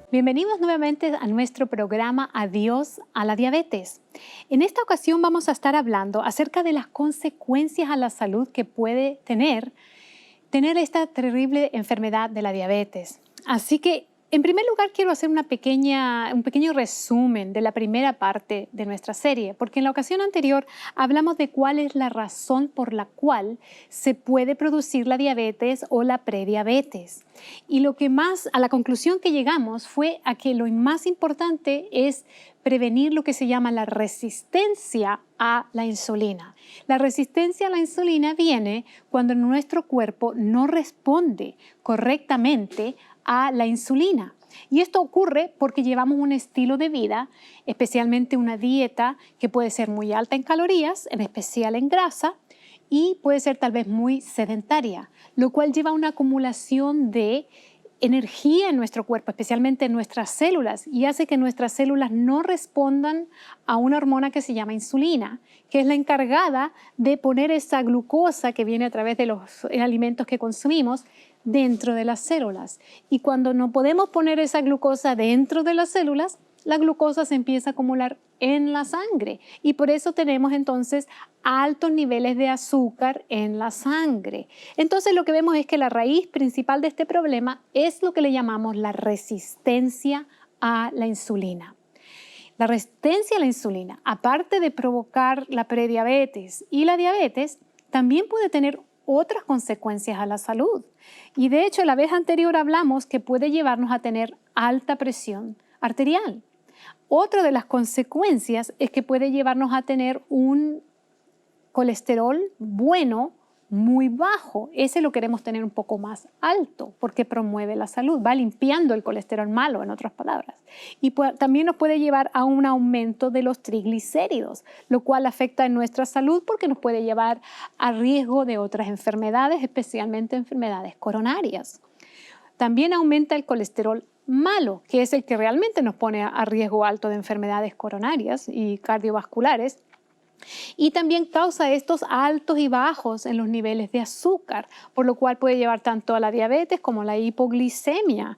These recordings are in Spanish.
Bienvenidos nuevamente a nuestro programa Adiós a la diabetes. En esta ocasión vamos a estar hablando acerca de las consecuencias a la salud que puede tener esta terrible enfermedad de la diabetes. Así que, en primer lugar, quiero hacer un pequeño resumen de la primera parte de nuestra serie, porque en la ocasión anterior hablamos de cuál es la razón por la cual se puede producir la diabetes o la prediabetes. Y a la conclusión que llegamos fue a que lo más importante es prevenir lo que se llama la resistencia a la insulina. La resistencia a la insulina viene cuando nuestro cuerpo no responde correctamente a la insulina. Y esto ocurre porque llevamos un estilo de vida, especialmente una dieta que puede ser muy alta en calorías, en especial en grasa, y puede ser tal vez muy sedentaria, lo cual lleva a una acumulación de energía en nuestro cuerpo, especialmente en nuestras células, y hace que nuestras células no respondan a una hormona que se llama insulina, que es la encargada de poner esa glucosa que viene a través de los alimentos que consumimos dentro de las células. Y cuando no podemos poner esa glucosa dentro de las células, la glucosa se empieza a acumular en la sangre y por eso tenemos entonces altos niveles de azúcar en la sangre. Entonces lo que vemos es que la raíz principal de este problema es lo que le llamamos la resistencia a la insulina. La resistencia a la insulina, aparte de provocar la prediabetes y la diabetes, también puede tener otras consecuencias a la salud. Y de hecho, la vez anterior hablamos que puede llevarnos a tener alta presión arterial. Otra de las consecuencias es que puede llevarnos a tener un colesterol bueno muy bajo. Ese lo queremos tener un poco más alto porque promueve la salud, va limpiando el colesterol malo, en otras palabras. Y también nos puede llevar a un aumento de los triglicéridos, lo cual afecta en nuestra salud porque nos puede llevar a riesgo de otras enfermedades, especialmente enfermedades coronarias. También aumenta el colesterol malo, que es el que realmente nos pone a riesgo alto de enfermedades coronarias y cardiovasculares. Y también causa estos altos y bajos en los niveles de azúcar, por lo cual puede llevar tanto a la diabetes como a la hipoglicemia.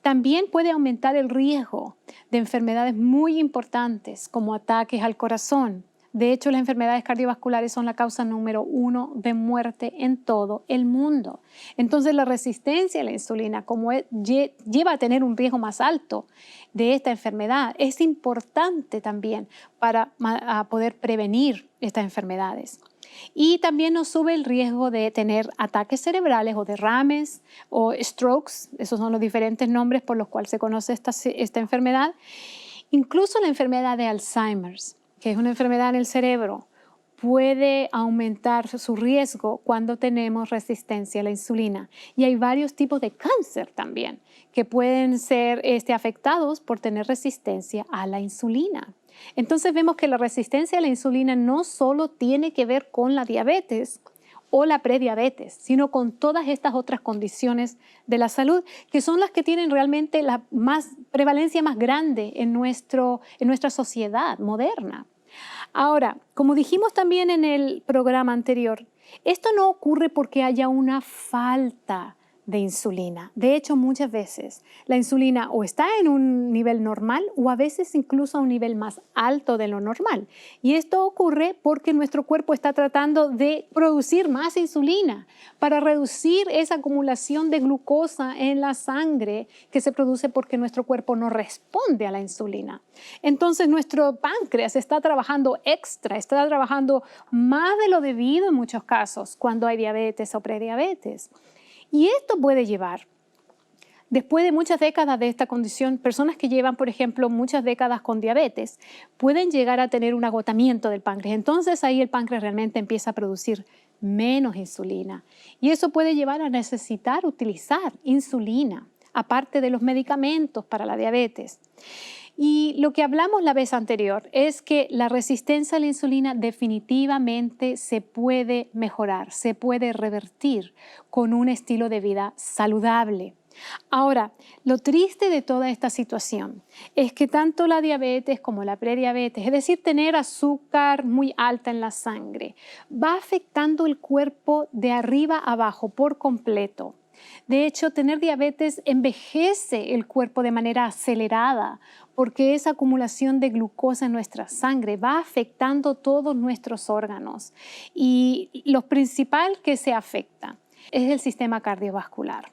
También puede aumentar el riesgo de enfermedades muy importantes como ataques al corazón. De hecho, las enfermedades cardiovasculares son la causa número 1 de muerte en todo el mundo. Entonces, la resistencia a la insulina, lleva a tener un riesgo más alto de esta enfermedad, es importante también para poder prevenir estas enfermedades. Y también nos sube el riesgo de tener ataques cerebrales o derrames o strokes, esos son los diferentes nombres por los cuales se conoce esta enfermedad. Incluso la enfermedad de Alzheimer's, que es una enfermedad en el cerebro, puede aumentar su riesgo cuando tenemos resistencia a la insulina. Y hay varios tipos de cáncer también que pueden ser afectados por tener resistencia a la insulina. Entonces vemos que la resistencia a la insulina no solo tiene que ver con la diabetes o la prediabetes, sino con todas estas otras condiciones de la salud, que son las que tienen realmente la prevalencia más grande en nuestra sociedad moderna. Ahora, como dijimos también en el programa anterior, esto no ocurre porque haya una falta de insulina. De hecho, muchas veces la insulina o está en un nivel normal o a veces incluso a un nivel más alto de lo normal. Y esto ocurre porque nuestro cuerpo está tratando de producir más insulina para reducir esa acumulación de glucosa en la sangre que se produce porque nuestro cuerpo no responde a la insulina. Entonces, nuestro páncreas está trabajando extra, está trabajando más de lo debido en muchos casos cuando hay diabetes o prediabetes. Y esto puede llevar, después de muchas décadas de esta condición, personas que llevan, por ejemplo, muchas décadas con diabetes, pueden llegar a tener un agotamiento del páncreas. Entonces ahí el páncreas realmente empieza a producir menos insulina. Y eso puede llevar a necesitar utilizar insulina, aparte de los medicamentos para la diabetes. Y lo que hablamos la vez anterior es que la resistencia a la insulina definitivamente se puede mejorar, se puede revertir con un estilo de vida saludable. Ahora, lo triste de toda esta situación es que tanto la diabetes como la prediabetes, es decir, tener azúcar muy alta en la sangre, va afectando el cuerpo de arriba a abajo por completo. De hecho, tener diabetes envejece el cuerpo de manera acelerada porque esa acumulación de glucosa en nuestra sangre va afectando todos nuestros órganos. Y lo principal que se afecta es el sistema cardiovascular.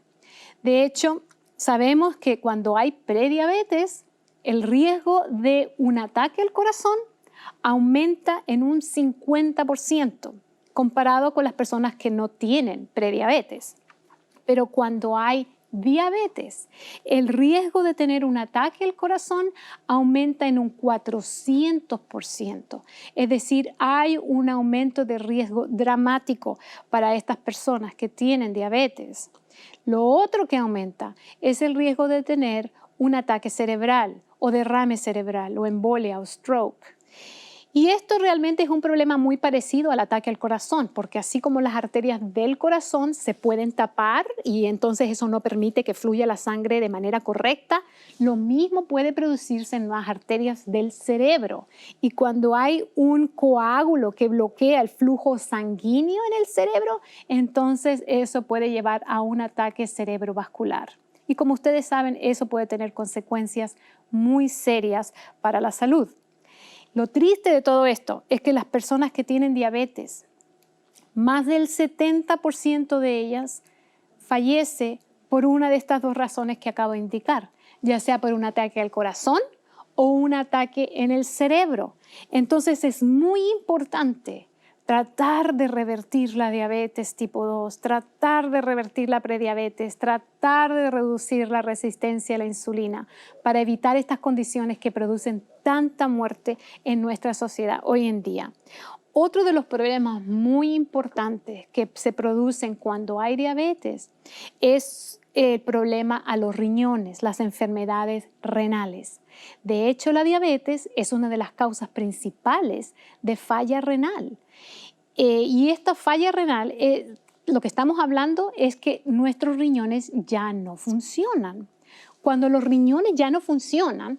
De hecho, sabemos que cuando hay prediabetes, el riesgo de un ataque al corazón aumenta en un 50% comparado con las personas que no tienen prediabetes. Pero cuando hay diabetes, el riesgo de tener un ataque al corazón aumenta en un 400%. Es decir, hay un aumento de riesgo dramático para estas personas que tienen diabetes. Lo otro que aumenta es el riesgo de tener un ataque cerebral o derrame cerebral o embolia o stroke. Y esto realmente es un problema muy parecido al ataque al corazón, porque así como las arterias del corazón se pueden tapar y entonces eso no permite que fluya la sangre de manera correcta, lo mismo puede producirse en las arterias del cerebro. Y cuando hay un coágulo que bloquea el flujo sanguíneo en el cerebro, entonces eso puede llevar a un ataque cerebrovascular. Y como ustedes saben, eso puede tener consecuencias muy serias para la salud. Lo triste de todo esto es que las personas que tienen diabetes, más del 70% de ellas fallece por una de estas dos razones que acabo de indicar, ya sea por un ataque al corazón o un ataque en el cerebro. Entonces es muy importante tratar de revertir la diabetes tipo 2, tratar de revertir la prediabetes, tratar de reducir la resistencia a la insulina para evitar estas condiciones que producen tanta muerte en nuestra sociedad hoy en día. Otro de los problemas muy importantes que se producen cuando hay diabetes es el problema a los riñones, las enfermedades renales. De hecho, la diabetes es una de las causas principales de falla renal. Y esta falla renal, lo que estamos hablando es que nuestros riñones ya no funcionan. Cuando los riñones ya no funcionan,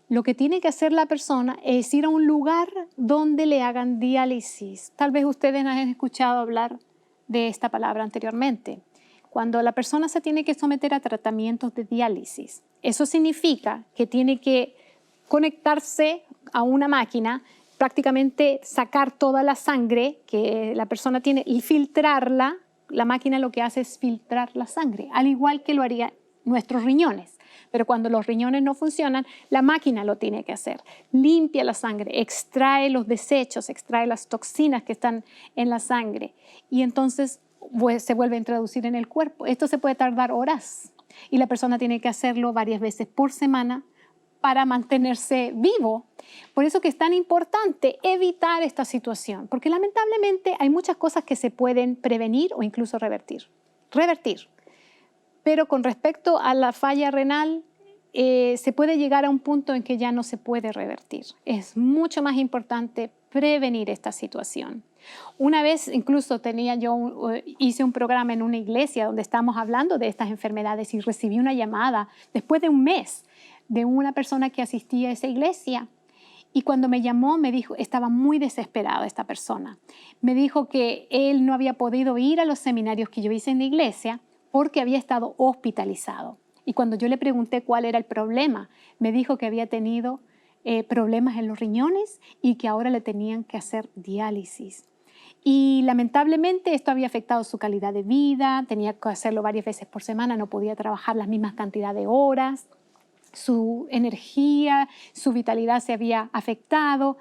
lo que tiene que hacer la persona es ir a un lugar donde le hagan diálisis. Tal vez ustedes han escuchado hablar de esta palabra anteriormente. Cuando la persona se tiene que someter a tratamientos de diálisis, eso significa que tiene que conectarse a una máquina, prácticamente sacar toda la sangre que la persona tiene y filtrarla. La máquina lo que hace es filtrar la sangre, al igual que lo haría nuestros riñones. Pero cuando los riñones no funcionan, la máquina lo tiene que hacer. Limpia la sangre, extrae los desechos, extrae las toxinas que están en la sangre y entonces se vuelve a introducir en el cuerpo. Esto se puede tardar horas y la persona tiene que hacerlo varias veces por semana para mantenerse vivo. Por eso que es tan importante evitar esta situación, porque lamentablemente hay muchas cosas que se pueden prevenir o incluso revertir. Pero con respecto a la falla renal, se puede llegar a un punto en que ya no se puede revertir. Es mucho más importante prevenir esta situación. Una vez incluso hice un programa en una iglesia donde estábamos hablando de estas enfermedades y recibí una llamada después de un mes de una persona que asistía a esa iglesia. Y cuando me llamó, me dijo, estaba muy desesperada esta persona. Me dijo que él no había podido ir a los seminarios que yo hice en la iglesia porque había estado hospitalizado. Y cuando yo le pregunté cuál era el problema, me dijo que había tenido problemas en los riñones y que ahora le tenían que hacer diálisis. Y lamentablemente esto había afectado su calidad de vida, tenía que hacerlo varias veces por semana, no podía trabajar las mismas cantidad de horas, su energía, su vitalidad se había afectado.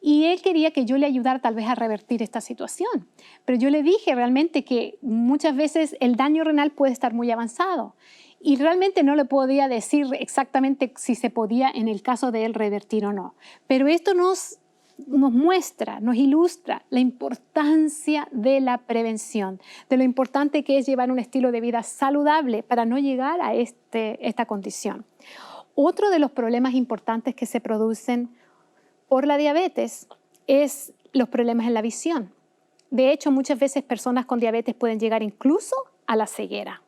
Y él quería que yo le ayudara tal vez a revertir esta situación. Pero yo le dije realmente que muchas veces el daño renal puede estar muy avanzado. Y realmente no le podía decir exactamente si se podía en el caso de él revertir o no. Pero esto nos muestra, nos ilustra la importancia de la prevención, de lo importante que es llevar un estilo de vida saludable para no llegar a esta condición. Otro de los problemas importantes que se producen por la diabetes es los problemas en la visión. De hecho, muchas veces personas con diabetes pueden llegar incluso a la ceguera.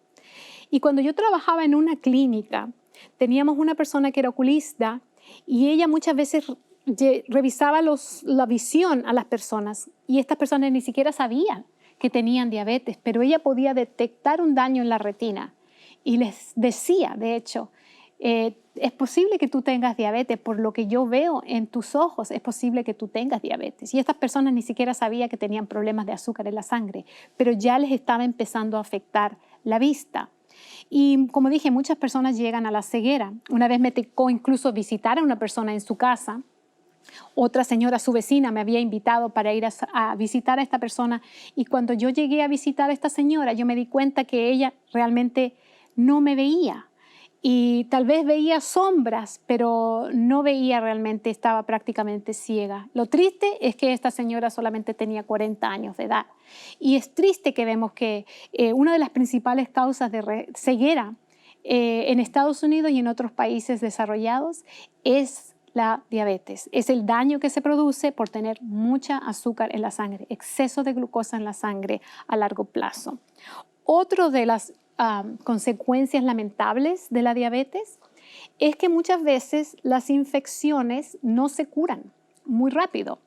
Y cuando yo trabajaba en una clínica, teníamos una persona que era oculista y ella muchas veces revisaba la visión a las personas y estas personas ni siquiera sabían que tenían diabetes, pero ella podía detectar un daño en la retina y les decía, de hecho, es posible que tú tengas diabetes, por lo que yo veo en tus ojos, es posible que tú tengas diabetes. Y estas personas ni siquiera sabían que tenían problemas de azúcar en la sangre, pero ya les estaba empezando a afectar la vista. Y como dije, muchas personas llegan a la ceguera. Una vez me tocó incluso visitar a una persona en su casa. Otra señora, su vecina, me había invitado para ir a visitar a esta persona, y cuando yo llegué a visitar a esta señora, yo me di cuenta que ella realmente no me veía. Y tal vez veía sombras, pero no veía realmente, estaba prácticamente ciega. Lo triste es que esta señora solamente tenía 40 años de edad. Y es triste que vemos que una de las principales causas de ceguera en Estados Unidos y en otros países desarrollados es la diabetes. Es el daño que se produce por tener mucha azúcar en la sangre, exceso de glucosa en la sangre a largo plazo. Otro de las consecuencias lamentables de la diabetes es que muchas veces las infecciones no se curan muy rápido.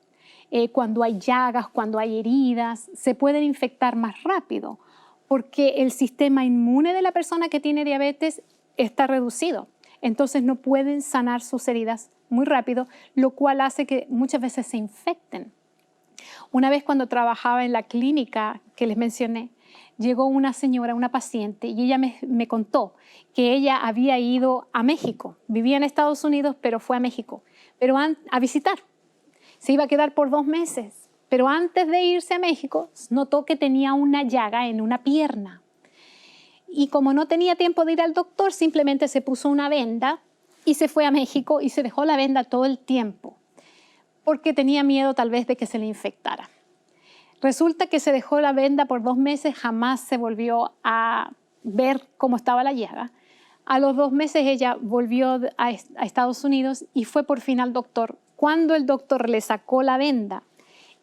Cuando hay llagas, cuando hay heridas, se pueden infectar más rápido porque el sistema inmune de la persona que tiene diabetes está reducido. Entonces no pueden sanar sus heridas muy rápido, lo cual hace que muchas veces se infecten. Una vez cuando trabajaba en la clínica que les mencioné, llegó una señora, una paciente, y ella me contó que ella había ido a México. Vivía en Estados Unidos, pero fue a México, pero a visitar. Se iba a quedar por 2 meses, pero antes de irse a México, notó que tenía una llaga en una pierna. Y como no tenía tiempo de ir al doctor, simplemente se puso una venda y se fue a México y se dejó la venda todo el tiempo, porque tenía miedo tal vez de que se le infectara. Resulta que se dejó la venda por 2 meses, jamás se volvió a ver cómo estaba la llaga. A los 2 meses ella volvió a Estados Unidos y fue por fin al doctor. Cuando el doctor le sacó la venda,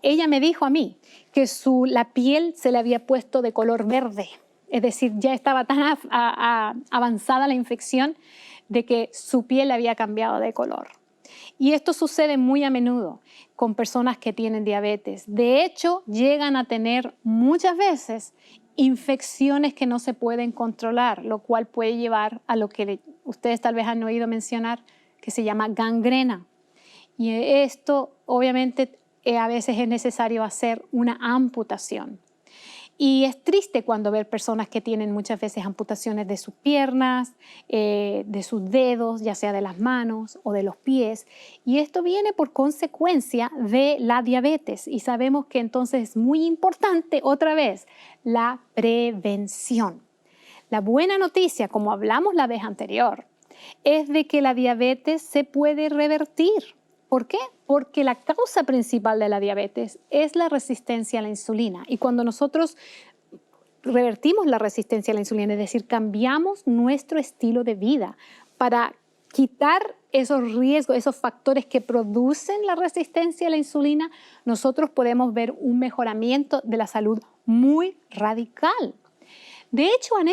ella me dijo a mí que la piel se le había puesto de color verde. Es decir, ya estaba tan avanzada la infección de que su piel había cambiado de color. Y esto sucede muy a menudo con personas que tienen diabetes. De hecho, llegan a tener muchas veces infecciones que no se pueden controlar, lo cual puede llevar a lo que ustedes tal vez han oído mencionar, que se llama gangrena. Y esto, obviamente, a veces es necesario hacer una amputación. Y es triste cuando ver personas que tienen muchas veces amputaciones de sus piernas, de sus dedos, ya sea de las manos o de los pies. Y esto viene por consecuencia de la diabetes. Y sabemos que entonces es muy importante, otra vez, la prevención. La buena noticia, como hablamos la vez anterior, es de que la diabetes se puede revertir. ¿Por qué? Porque la causa principal de la diabetes es la resistencia a la insulina. Y cuando nosotros revertimos la resistencia a la insulina, es decir, cambiamos nuestro estilo de vida para quitar esos riesgos, esos factores que producen la resistencia a la insulina, nosotros podemos ver un mejoramiento de la salud muy radical. De hecho, han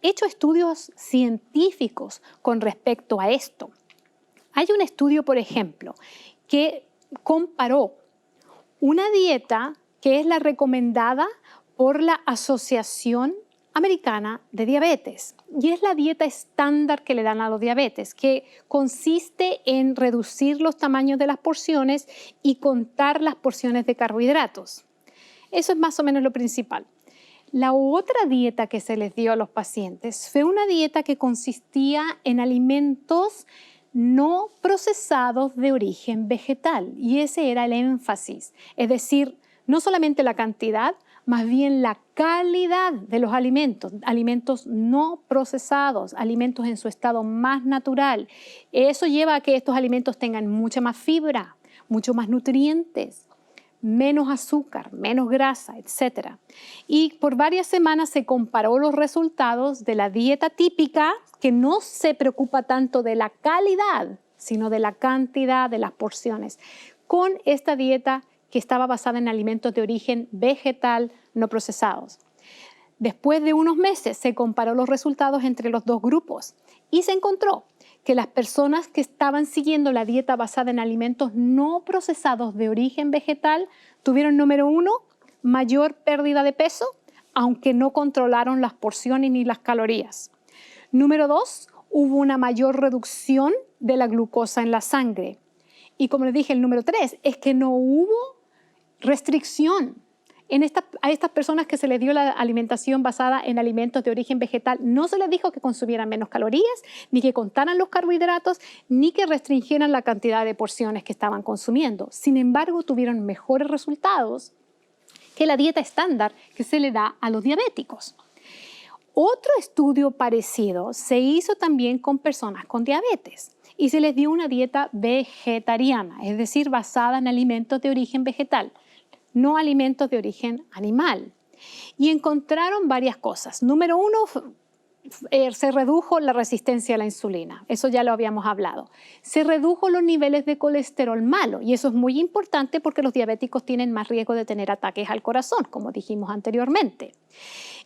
hecho estudios científicos con respecto a esto. Hay un estudio, por ejemplo, que comparó una dieta que es la recomendada por la Asociación Americana de Diabetes, y es la dieta estándar que le dan a los diabetes, que consiste en reducir los tamaños de las porciones y contar las porciones de carbohidratos. Eso es más o menos lo principal. La otra dieta que se les dio a los pacientes fue una dieta que consistía en alimentos no procesados de origen vegetal, y ese era el énfasis, es decir, no solamente la cantidad, más bien la calidad de los alimentos, alimentos no procesados, alimentos en su estado más natural. Eso lleva a que estos alimentos tengan mucha más fibra, mucho más nutrientes, menos azúcar, menos grasa, etc. Y por varias semanas se comparó los resultados de la dieta típica, que no se preocupa tanto de la calidad, sino de la cantidad de las porciones, con esta dieta que estaba basada en alimentos de origen vegetal no procesados. Después de unos meses se comparó los resultados entre los dos grupos y se encontró que las personas que estaban siguiendo la dieta basada en alimentos no procesados de origen vegetal tuvieron, número 1, mayor pérdida de peso, aunque no controlaron las porciones ni las calorías. Número 2, hubo una mayor reducción de la glucosa en la sangre. Y como les dije, el número 3 es que no hubo restricción. A estas personas que se les dio la alimentación basada en alimentos de origen vegetal, no se les dijo que consumieran menos calorías, ni que contaran los carbohidratos, ni que restringieran la cantidad de porciones que estaban consumiendo. Sin embargo, tuvieron mejores resultados que la dieta estándar que se le da a los diabéticos. Otro estudio parecido se hizo también con personas con diabetes y se les dio una dieta vegetariana, es decir, basada en alimentos de origen vegetal, no alimentos de origen animal. Y encontraron varias cosas. Número 1, se redujo la resistencia a la insulina. Eso ya lo habíamos hablado. Se redujo los niveles de colesterol malo. Y eso es muy importante porque los diabéticos tienen más riesgo de tener ataques al corazón, como dijimos anteriormente.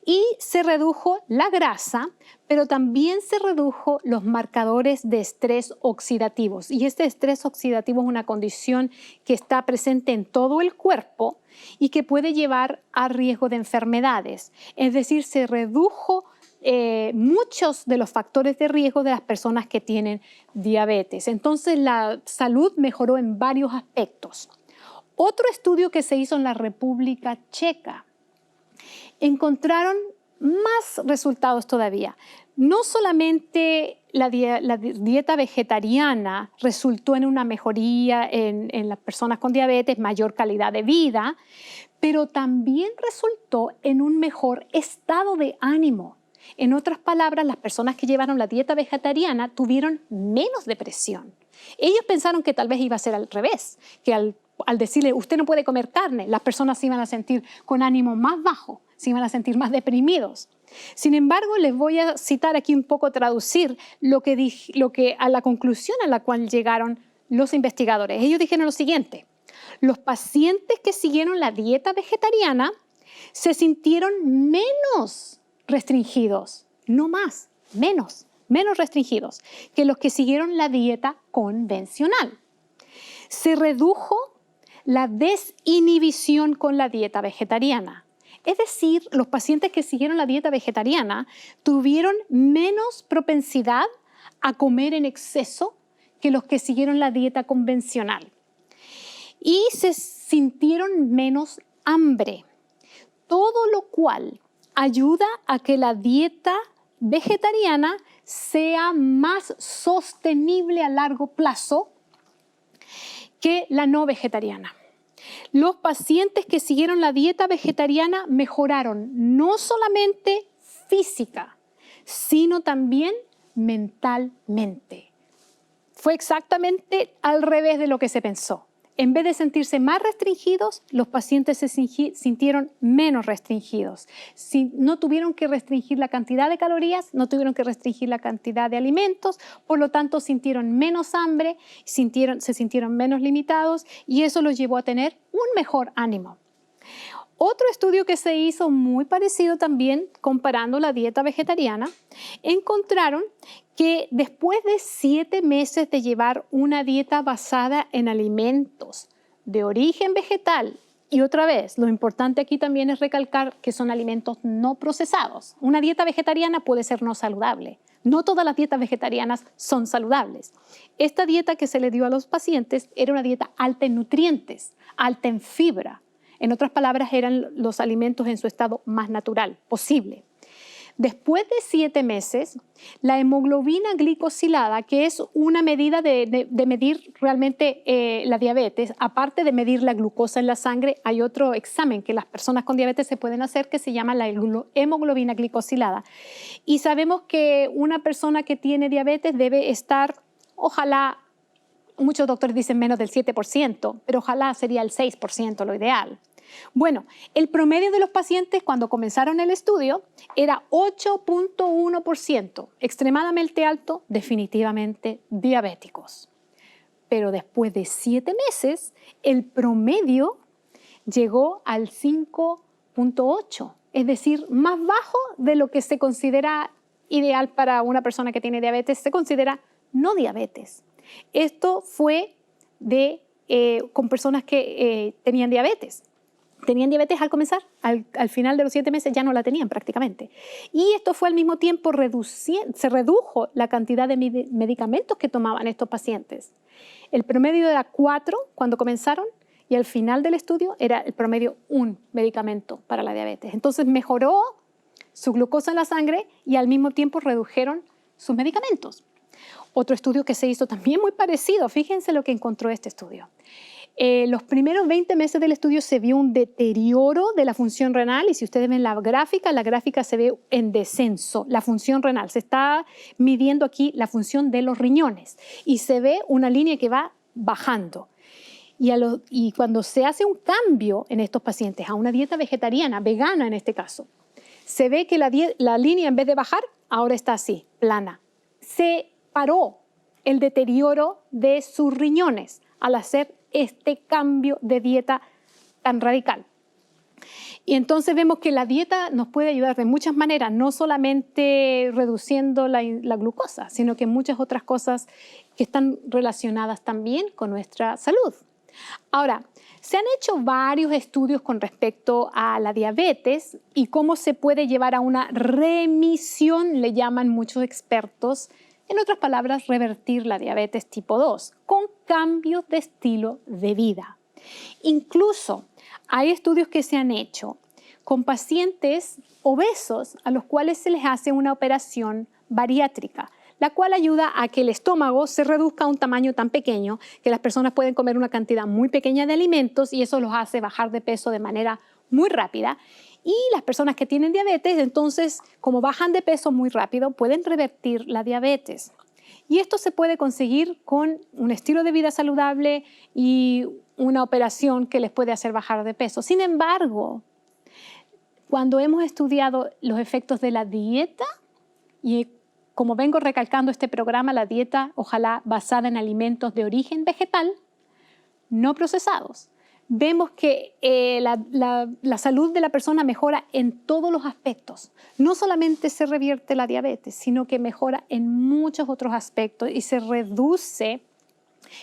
Y se redujo la grasa, pero también se redujo los marcadores de estrés oxidativos. Y este estrés oxidativo es una condición que está presente en todo el cuerpo y que puede llevar a riesgo de enfermedades. Es decir, se redujo muchos de los factores de riesgo de las personas que tienen diabetes. Entonces, la salud mejoró en varios aspectos. Otro estudio que se hizo en la República Checa, encontraron más resultados todavía. No solamente la dieta vegetariana resultó en una mejoría en las personas con diabetes, mayor calidad de vida, pero también resultó en un mejor estado de ánimo. En otras palabras, las personas que llevaron la dieta vegetariana tuvieron menos depresión. Ellos pensaron que tal vez iba a ser al revés, que al decirle usted no puede comer carne, las personas se iban a sentir con ánimo más bajo, se iban a sentir más deprimidos. Sin embargo, les voy a citar aquí un poco, traducir a la conclusión a la cual llegaron los investigadores. Ellos dijeron lo siguiente: los pacientes que siguieron la dieta vegetariana se sintieron menos restringidos, no más, menos restringidos que los que siguieron la dieta convencional. Se redujo la desinhibición con la dieta vegetariana. Es decir, los pacientes que siguieron la dieta vegetariana tuvieron menos propensidad a comer en exceso que los que siguieron la dieta convencional. Y se sintieron menos hambre, todo lo cual ayuda a que la dieta vegetariana sea más sostenible a largo plazo que la no vegetariana. Los pacientes que siguieron la dieta vegetariana mejoraron no solamente física, sino también mentalmente. Fue exactamente al revés de lo que se pensó. En vez de sentirse más restringidos, los pacientes se sintieron menos restringidos. No tuvieron que restringir la cantidad de calorías, no tuvieron que restringir la cantidad de alimentos, por lo tanto sintieron menos hambre, se sintieron menos limitados y eso los llevó a tener un mejor ánimo. Otro estudio que se hizo muy parecido también, comparando la dieta vegetariana, encontraron que después de 7 meses de llevar una dieta basada en alimentos de origen vegetal, y otra vez, lo importante aquí también es recalcar que son alimentos no procesados. Una dieta vegetariana puede ser no saludable. No todas las dietas vegetarianas son saludables. Esta dieta que se le dio a los pacientes era una dieta alta en nutrientes, alta en fibra. En otras palabras, eran los alimentos en su estado más natural posible. Después de 7 meses, la hemoglobina glicosilada, que es una medida de medir realmente la diabetes, aparte de medir la glucosa en la sangre, hay otro examen que las personas con diabetes se pueden hacer que se llama la hemoglobina glicosilada. Y sabemos que una persona que tiene diabetes debe estar, ojalá, muchos doctores dicen menos del 7%, pero ojalá sería el 6% lo ideal. Bueno, el promedio de los pacientes cuando comenzaron el estudio era 8.1%, extremadamente alto, definitivamente diabéticos. Pero después de 7 meses, el promedio llegó al 5.8%, es decir, más bajo de lo que se considera ideal para una persona que tiene diabetes, se considera no diabetes. Esto fue con personas que tenían diabetes. tenían diabetes al comenzar, al final de los 7 meses ya no la tenían prácticamente. Y esto fue al mismo tiempo se redujo la cantidad de medicamentos que tomaban estos pacientes. El promedio era 4 cuando comenzaron y al final del estudio era el promedio 1 medicamento para la diabetes. Entonces mejoró su glucosa en la sangre y al mismo tiempo redujeron sus medicamentos. Otro estudio que se hizo también muy parecido, fíjense lo que encontró este estudio. Los primeros 20 meses del estudio se vio un deterioro de la función renal y si ustedes ven la gráfica se ve en descenso, la función renal. Se está midiendo aquí la función de los riñones y se ve una línea que va bajando. Y cuando se hace un cambio en estos pacientes a una dieta vegetariana, vegana en este caso, se ve que la línea en vez de bajar, ahora está así, plana. Se paró el deterioro de sus riñones al hacer este cambio de dieta tan radical. Y entonces vemos que la dieta nos puede ayudar de muchas maneras, no solamente reduciendo la glucosa, sino que muchas otras cosas que están relacionadas también con nuestra salud. Ahora, se han hecho varios estudios con respecto a la diabetes y cómo se puede llevar a una remisión, le llaman muchos expertos. En otras palabras, revertir la diabetes tipo 2 con cambios de estilo de vida. Incluso hay estudios que se han hecho con pacientes obesos a los cuales se les hace una operación bariátrica, la cual ayuda a que el estómago se reduzca a un tamaño tan pequeño que las personas pueden comer una cantidad muy pequeña de alimentos y eso los hace bajar de peso de manera muy rápida. Y las personas que tienen diabetes, entonces, como bajan de peso muy rápido, pueden revertir la diabetes. Y esto se puede conseguir con un estilo de vida saludable y una operación que les puede hacer bajar de peso. Sin embargo, cuando hemos estudiado los efectos de la dieta, y como vengo recalcando este programa, la dieta ojalá basada en alimentos de origen vegetal, no procesados, vemos que la salud de la persona mejora en todos los aspectos. No solamente se revierte la diabetes, sino que mejora en muchos otros aspectos y se reduce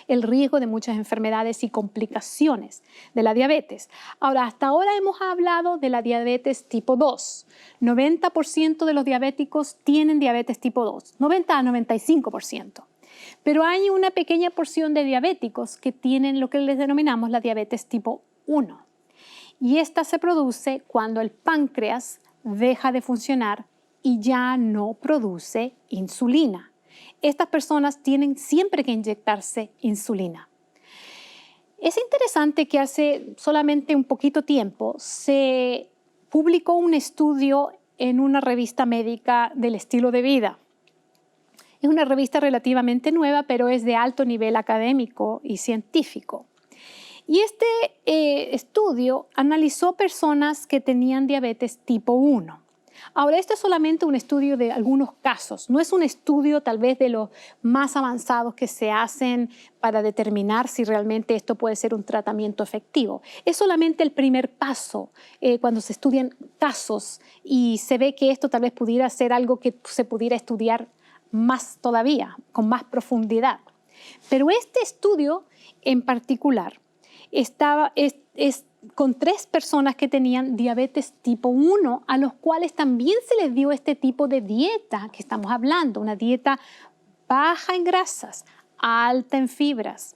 el riesgo de muchas enfermedades y complicaciones de la diabetes. Ahora, hasta ahora hemos hablado de la diabetes tipo 2. 90% de los diabéticos tienen diabetes tipo 2, 90 a 95%. Pero hay una pequeña porción de diabéticos que tienen lo que les denominamos la diabetes tipo 1. Y esta se produce cuando el páncreas deja de funcionar y ya no produce insulina. Estas personas tienen siempre que inyectarse insulina. Es interesante que hace solamente un poquito tiempo se publicó un estudio en una revista médica del estilo de vida. Es una revista relativamente nueva, pero es de alto nivel académico y científico. Y este estudio analizó personas que tenían diabetes tipo 1. Ahora, esto es solamente un estudio de algunos casos, no es un estudio tal vez de los más avanzados que se hacen para determinar si realmente esto puede ser un tratamiento efectivo. Es solamente el primer paso cuando se estudian casos y se ve que esto tal vez pudiera ser algo que se pudiera estudiar más todavía, con más profundidad. Pero este estudio en particular es con 3 personas que tenían diabetes tipo 1, a los cuales también se les dio este tipo de dieta que estamos hablando, una dieta baja en grasas, alta en fibras.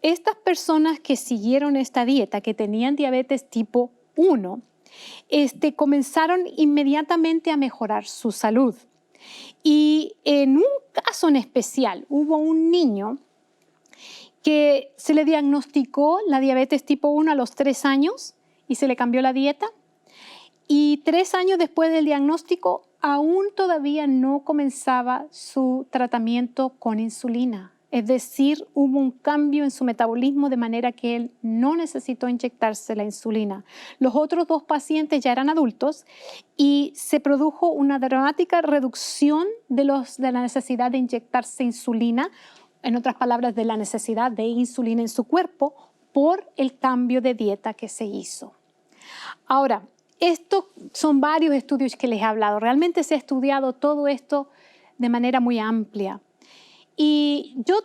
Estas personas que siguieron esta dieta, que tenían diabetes tipo 1, comenzaron inmediatamente a mejorar su salud. Y en un caso en especial, hubo un niño que se le diagnosticó la diabetes tipo 1 a los 3 años y se le cambió la dieta. Y 3 años después del diagnóstico, aún todavía no comenzaba su tratamiento con insulina. Es decir, hubo un cambio en su metabolismo de manera que él no necesitó inyectarse la insulina. Los otros 2 pacientes ya eran adultos y se produjo una dramática reducción de la necesidad de inyectarse insulina, en otras palabras, de la necesidad de insulina en su cuerpo por el cambio de dieta que se hizo. Ahora, estos son varios estudios que les he hablado. Realmente se ha estudiado todo esto de manera muy amplia. Y yo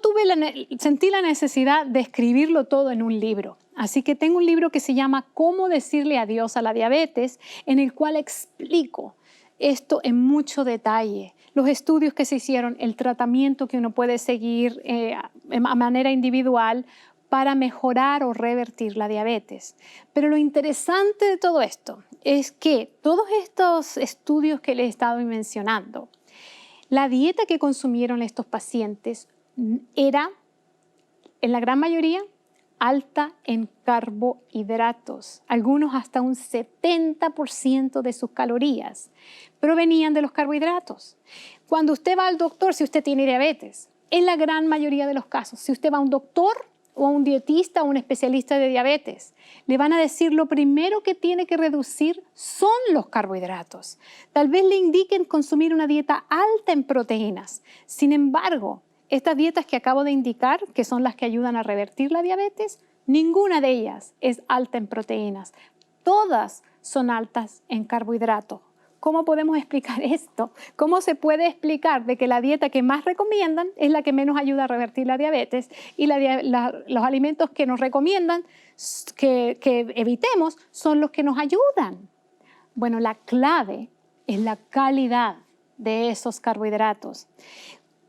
sentí la necesidad de escribirlo todo en un libro. Así que tengo un libro que se llama Cómo decirle adiós a la diabetes, en el cual explico esto en mucho detalle, los estudios que se hicieron, el tratamiento que uno puede seguir a manera individual para mejorar o revertir la diabetes. Pero lo interesante de todo esto es que todos estos estudios que les he estado mencionando, la dieta que consumieron estos pacientes era, en la gran mayoría, alta en carbohidratos. Algunos hasta un 70% de sus calorías provenían de los carbohidratos. Cuando usted va al doctor, si usted tiene diabetes, en la gran mayoría de los casos, si usted va a un doctor o a un dietista o un especialista de diabetes, le van a decir lo primero que tiene que reducir son los carbohidratos. Tal vez le indiquen consumir una dieta alta en proteínas. Sin embargo, estas dietas que acabo de indicar, que son las que ayudan a revertir la diabetes, ninguna de ellas es alta en proteínas. Todas son altas en carbohidratos. ¿Cómo podemos explicar esto? ¿Cómo se puede explicar de que la dieta que más recomiendan es la que menos ayuda a revertir la diabetes y los alimentos que nos recomiendan que evitemos son los que nos ayudan? Bueno, la clave es la calidad de esos carbohidratos.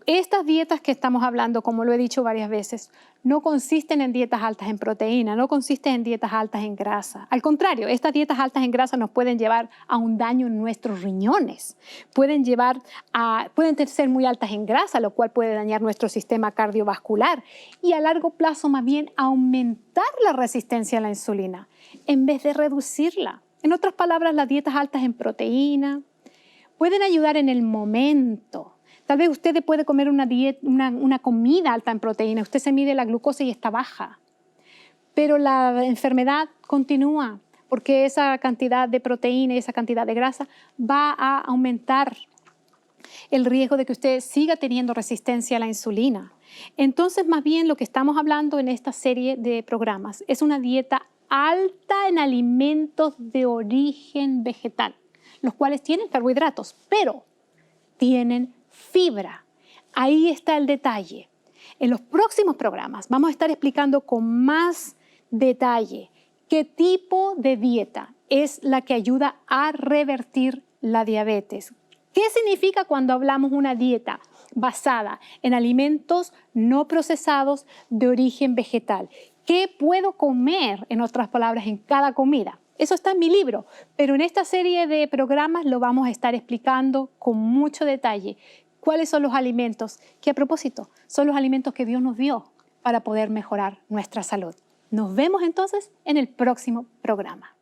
Estas dietas que estamos hablando, como lo he dicho varias veces, no consisten en dietas altas en proteína, no consisten en dietas altas en grasa. Al contrario, estas dietas altas en grasa nos pueden llevar a un daño en nuestros riñones. Pueden ser muy altas en grasa, lo cual puede dañar nuestro sistema cardiovascular y a largo plazo más bien aumentar la resistencia a la insulina en vez de reducirla. En otras palabras, las dietas altas en proteína pueden ayudar en el momento. Tal vez usted puede comer una comida alta en proteína, usted se mide la glucosa y está baja, pero la enfermedad continúa porque esa cantidad de proteína y esa cantidad de grasa va a aumentar el riesgo de que usted siga teniendo resistencia a la insulina. Entonces, más bien lo que estamos hablando en esta serie de programas es una dieta alta en alimentos de origen vegetal, los cuales tienen carbohidratos, pero tienen fibra. Ahí está el detalle. En los próximos programas vamos a estar explicando con más detalle qué tipo de dieta es la que ayuda a revertir la diabetes. ¿Qué significa cuando hablamos una dieta basada en alimentos no procesados de origen vegetal? ¿Qué puedo comer, en otras palabras, en cada comida? Eso está en mi libro, pero en esta serie de programas lo vamos a estar explicando con mucho detalle. ¿Cuáles son los alimentos que, a propósito, son los alimentos que Dios nos dio para poder mejorar nuestra salud? Nos vemos entonces en el próximo programa.